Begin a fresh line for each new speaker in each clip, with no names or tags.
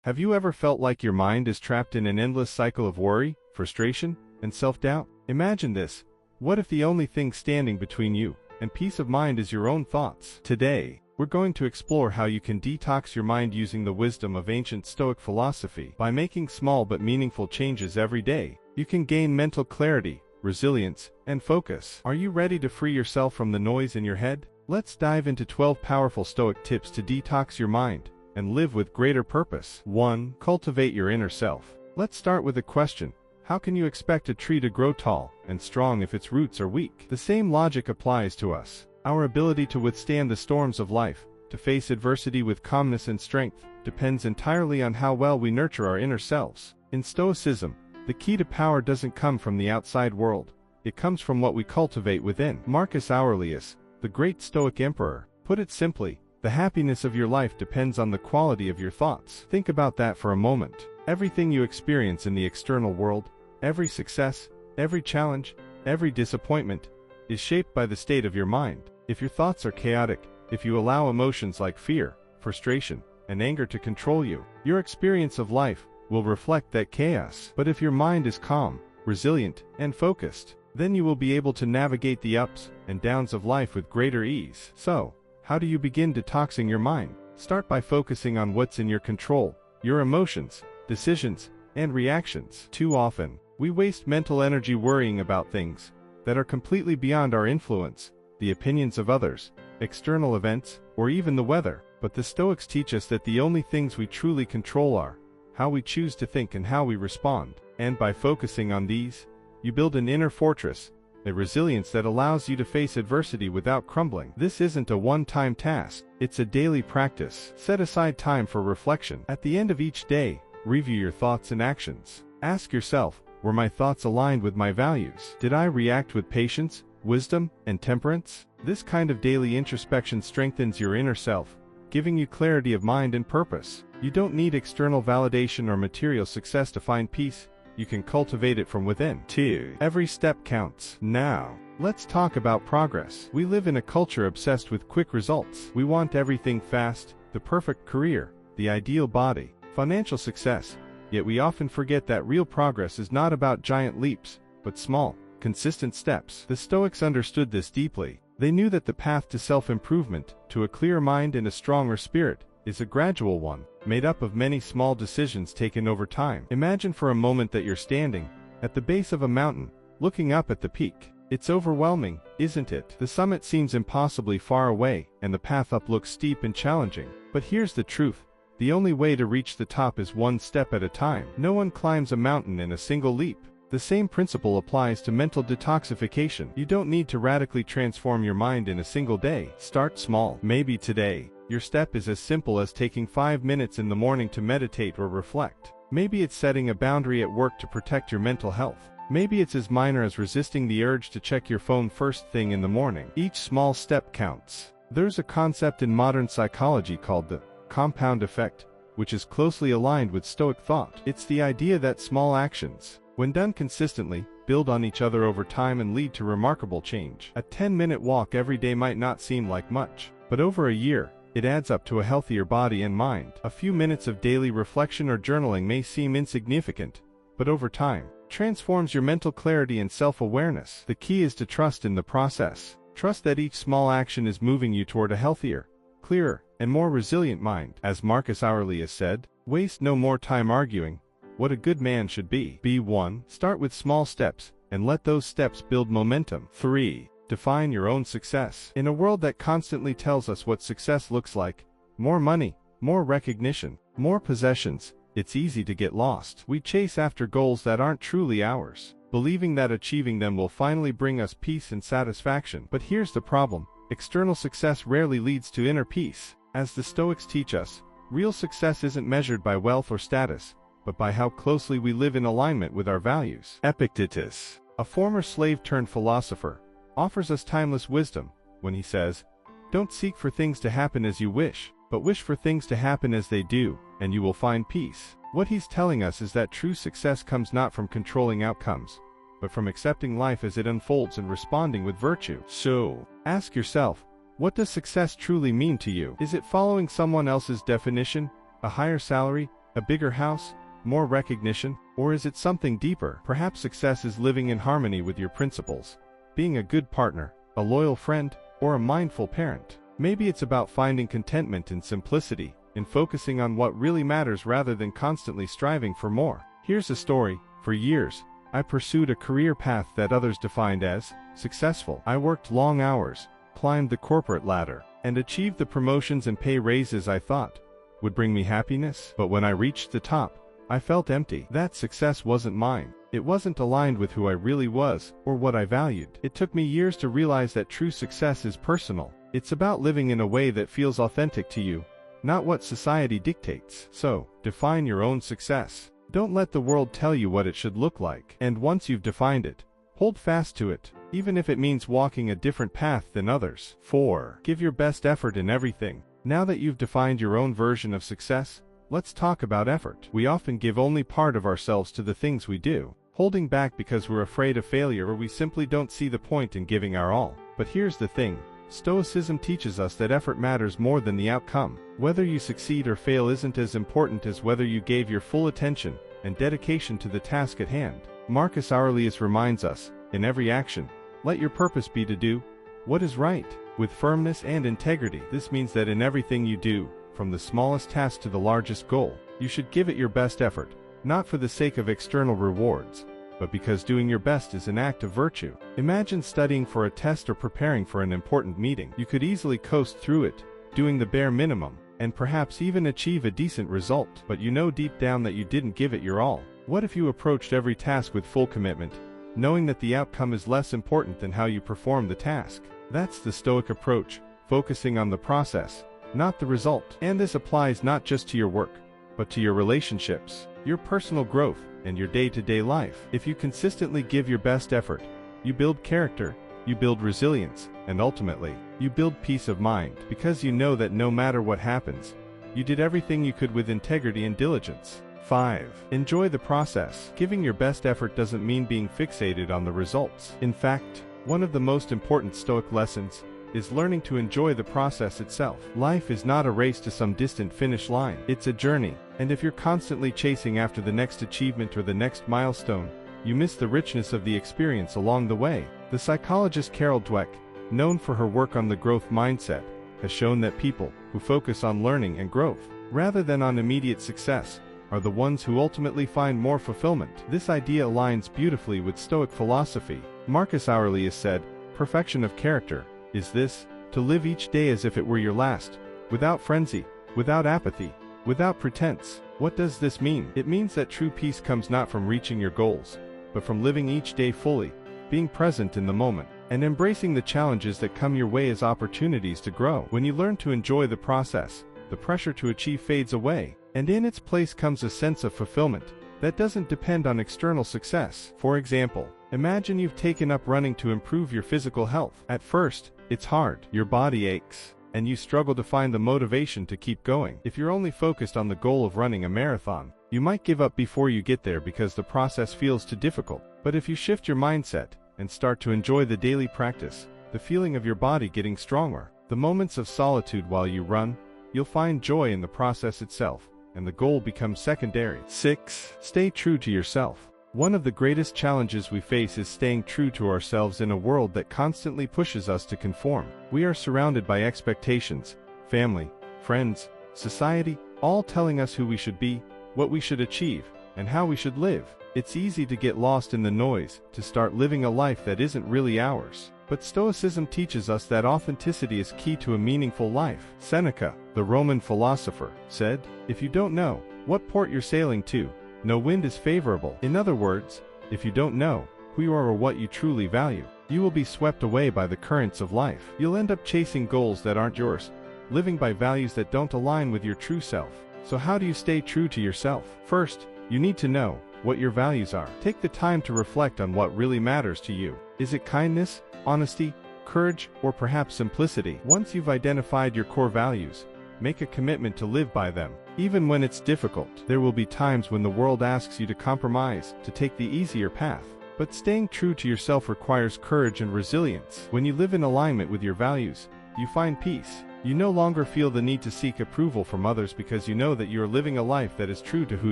Have you ever felt like your mind is trapped in an endless cycle of worry, frustration, and self-doubt? Imagine this. What if the only thing standing between you and peace of mind is your own thoughts? Today, we're going to explore how you can detox your mind using the wisdom of ancient Stoic philosophy. By making small but meaningful changes every day, you can gain mental clarity, resilience, and focus. Are you ready to free yourself from the noise in your head? Let's dive into 12 powerful Stoic tips to detox your mind and live with greater purpose. 1. Cultivate your inner self. Let's start with a question. How can you expect a tree to grow tall and strong if its roots are weak? The same logic applies to us. Our ability to withstand the storms of life, to face adversity with calmness and strength, depends entirely on how well we nurture our inner selves. In Stoicism, the key to power doesn't come from the outside world. It comes from what we cultivate within. Marcus Aurelius, the great Stoic emperor, put it simply, the happiness of your life depends on the quality of your thoughts. Think about that for a moment. Everything you experience in the external world, every success, every challenge, every disappointment, is shaped by the state of your mind. If your thoughts are chaotic, if you allow emotions like fear, frustration, and anger to control you, your experience of life will reflect that chaos. But if your mind is calm, resilient, and focused, then you will be able to navigate the ups and downs of life with greater ease. So, how do you begin detoxing your mind? Start by focusing on what's in your control, your emotions, decisions, and reactions. Too often, we waste mental energy worrying about things that are completely beyond our influence, the opinions of others, external events, or even the weather. But the Stoics teach us that the only things we truly control are how we choose to think and how we respond. And by focusing on these, you build an inner fortress, a resilience that allows you to face adversity without crumbling. This isn't a one-time task, it's a daily practice. Set aside time for reflection. At the end of each day, review your thoughts and actions. Ask yourself, were my thoughts aligned with my values? Did I react with patience, wisdom, and temperance? This kind of daily introspection strengthens your inner self, giving you clarity of mind and purpose. You don't need external validation or material success to find peace. You can cultivate it from within. 2. Every step counts. Now, let's talk about progress. We live in a culture obsessed with quick results. We want everything fast, the perfect career, the ideal body, financial success. Yet we often forget that real progress is not about giant leaps, but small, consistent steps. The Stoics understood this deeply. They knew that the path to self-improvement, to a clear mind and a stronger spirit, is a gradual one, made up of many small decisions taken over time. Imagine for a moment that you're standing at the base of a mountain, looking up at the peak. It's overwhelming, isn't it? The summit seems impossibly far away, and the path up looks steep and challenging. But here's the truth. The only way to reach the top is one step at a time. No one climbs a mountain in a single leap. The same principle applies to mental detoxification. You don't need to radically transform your mind in a single day. Start small. Maybe today, your step is as simple as taking 5 minutes in the morning to meditate or reflect. Maybe it's setting a boundary at work to protect your mental health. Maybe it's as minor as resisting the urge to check your phone first thing in the morning. Each small step counts. There's a concept in modern psychology called the compound effect, which is closely aligned with Stoic thought. It's the idea that small actions, when done consistently, build on each other over time and lead to remarkable change. A 10-minute walk every day might not seem like much, but over a year, it adds up to a healthier body and mind. A few minutes of daily reflection or journaling may seem insignificant, but over time, transforms your mental clarity and self-awareness. The key is to trust in the process. Trust that each small action is moving you toward a healthier, clearer, and more resilient mind. As Marcus Aurelius said, waste no more time arguing what a good man should be. B1. Start with small steps, and let those steps build momentum. 3. Define your own success. In a world that constantly tells us what success looks like, more money, more recognition, more possessions, it's easy to get lost. We chase after goals that aren't truly ours, believing that achieving them will finally bring us peace and satisfaction. But here's the problem. External success rarely leads to inner peace. As the Stoics teach us, real success isn't measured by wealth or status, but by how closely we live in alignment with our values. Epictetus, a former slave-turned-philosopher, offers us timeless wisdom when he says, "Don't seek for things to happen as you wish, but wish for things to happen as they do, and you will find peace." What he's telling us is that true success comes not from controlling outcomes, but from accepting life as it unfolds and responding with virtue. So, ask yourself, what does success truly mean to you? Is it following someone else's definition, a higher salary, A bigger house? More recognition? Or is it something deeper? Perhaps success is living in harmony with your principles, being a good partner, a loyal friend, or a mindful parent. Maybe it's about finding contentment in simplicity, in focusing on what really matters rather than constantly striving for more. Here's a story. For years, I pursued a career path that others defined as successful. I worked long hours, climbed the corporate ladder, and achieved the promotions and pay raises I thought would bring me happiness. But when I reached the top, I felt empty. That success wasn't mine. It wasn't aligned with who I really was or what I valued. It took me years to realize that true success is personal. It's about living in a way that feels authentic to you, not what society dictates. So, define your own success. Don't let the world tell you what it should look like. And once you've defined it, hold fast to it, even if it means walking a different path than others. 4. Give your best effort in everything. Now that you've defined your own version of success, let's talk about effort. We often give only part of ourselves to the things we do, holding back because we're afraid of failure or we simply don't see the point in giving our all. But here's the thing. Stoicism teaches us that effort matters more than the outcome. Whether you succeed or fail isn't as important as whether you gave your full attention and dedication to the task at hand. Marcus Aurelius reminds us, in every action, let your purpose be to do what is right, with firmness and integrity. This means that in everything you do, from the smallest task to the largest goal, you should give it your best effort, not for the sake of external rewards, but because doing your best is an act of virtue. Imagine studying for a test or preparing for an important meeting. You could easily coast through it, doing the bare minimum, and perhaps even achieve a decent result. But you know deep down that you didn't give it your all. What if you approached every task with full commitment, knowing that the outcome is less important than how you perform the task? That's the Stoic approach, focusing on the process, not the result. And this applies not just to your work, but to your relationships, your personal growth, and your day-to-day life. If you consistently give your best effort, you build character, you build resilience, and ultimately, you build peace of mind, because you know that no matter what happens, you did everything you could with integrity and diligence. 5. Enjoy the process. Giving your best effort doesn't mean being fixated on the results. In fact, one of the most important Stoic lessons is learning to enjoy the process itself. Life is not a race to some distant finish line. It's a journey, and if you're constantly chasing after the next achievement or the next milestone, you miss the richness of the experience along the way. The psychologist Carol Dweck, known for her work on the growth mindset, has shown that people who focus on learning and growth, rather than on immediate success, are the ones who ultimately find more fulfillment. This idea aligns beautifully with Stoic philosophy. Marcus Aurelius said, "Perfection of character is this, to live each day as if it were your last, without frenzy, without apathy, without pretense." What does this mean? It means that true peace comes not from reaching your goals, but from living each day fully, being present in the moment, and embracing the challenges that come your way as opportunities to grow. When you learn to enjoy the process, the pressure to achieve fades away, and in its place comes a sense of fulfillment that doesn't depend on external success. For example, imagine you've taken up running to improve your physical health. At first, it's hard, your body aches, and you struggle to find the motivation to keep going. If you're only focused on the goal of running a marathon, you might give up before you get there because the process feels too difficult. But if you shift your mindset and start to enjoy the daily practice, the feeling of your body getting stronger, the moments of solitude while you run, you'll find joy in the process itself, and the goal becomes secondary. 6. Stay true to yourself. One of the greatest challenges we face is staying true to ourselves in a world that constantly pushes us to conform. We are surrounded by expectations, family, friends, society, all telling us who we should be, what we should achieve, and how we should live. It's easy to get lost in the noise, to start living a life that isn't really ours. But Stoicism teaches us that authenticity is key to a meaningful life. Seneca, the Roman philosopher, said, "If you don't know what port you're sailing to, no wind is favorable." In other words, if you don't know who you are or what you truly value, you will be swept away by the currents of life. You'll end up chasing goals that aren't yours, living by values that don't align with your true self. So how do you stay true to yourself? First, you need to know what your values are. Take the time to reflect on what really matters to you. Is it kindness, honesty, courage, or perhaps simplicity? Once you've identified your core values, make a commitment to live by them. Even when it's difficult, there will be times when the world asks you to compromise, to take the easier path. But staying true to yourself requires courage and resilience. When you live in alignment with your values, you find peace. You no longer feel the need to seek approval from others because you know that you are living a life that is true to who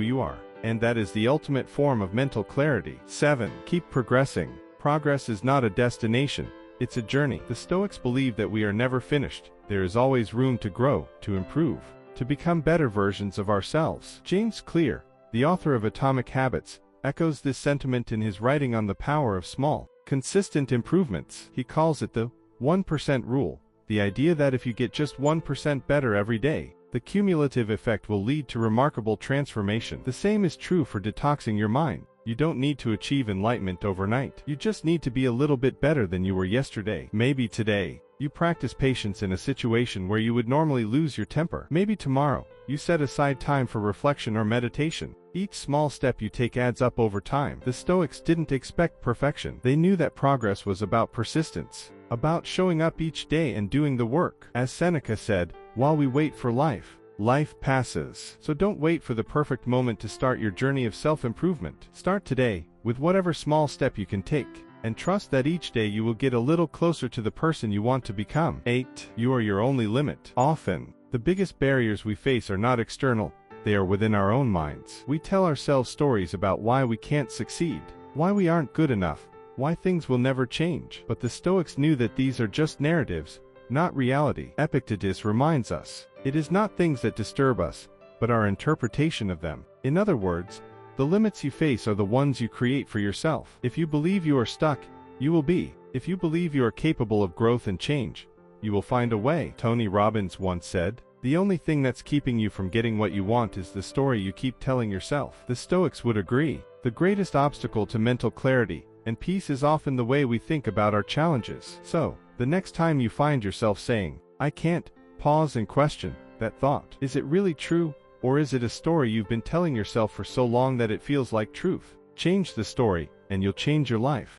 you are. And that is the ultimate form of mental clarity. 7. Keep progressing. Progress is not a destination, it's a journey. The Stoics believe that we are never finished. There is always room to grow, to improve, to become better versions of ourselves. James Clear, the author of Atomic Habits, echoes this sentiment in his writing on the power of small, consistent improvements. He calls it the 1% rule, the idea that if you get just 1% better every day, the cumulative effect will lead to remarkable transformation. The same is true for detoxing your mind. You don't need to achieve enlightenment overnight. You just need to be a little bit better than you were yesterday. Maybe today, you practice patience in a situation where you would normally lose your temper. Maybe tomorrow, you set aside time for reflection or meditation. Each small step you take adds up over time. The Stoics didn't expect perfection. They knew that progress was about persistence, about showing up each day and doing the work. As Seneca said, while we wait for life, life passes. So don't wait for the perfect moment to start your journey of self-improvement. Start today, with whatever small step you can take, and trust that each day you will get a little closer to the person you want to become. 8. You are your only limit. Often, the biggest barriers we face are not external, they are within our own minds. We tell ourselves stories about why we can't succeed, why we aren't good enough, why things will never change. But the Stoics knew that these are just narratives, not reality. Epictetus reminds us, it is not things that disturb us, but our interpretation of them. In other words, the limits you face are the ones you create for yourself. If you believe you are stuck, you will be. If you believe you are capable of growth and change, you will find a way. Tony Robbins once said, the only thing that's keeping you from getting what you want is the story you keep telling yourself. The Stoics would agree. The greatest obstacle to mental clarity and peace is often the way we think about our challenges. So, the next time you find yourself saying, I can't, pause and question that thought. Is it really true, or is it a story you've been telling yourself for so long that it feels like truth? Change the story, and you'll change your life.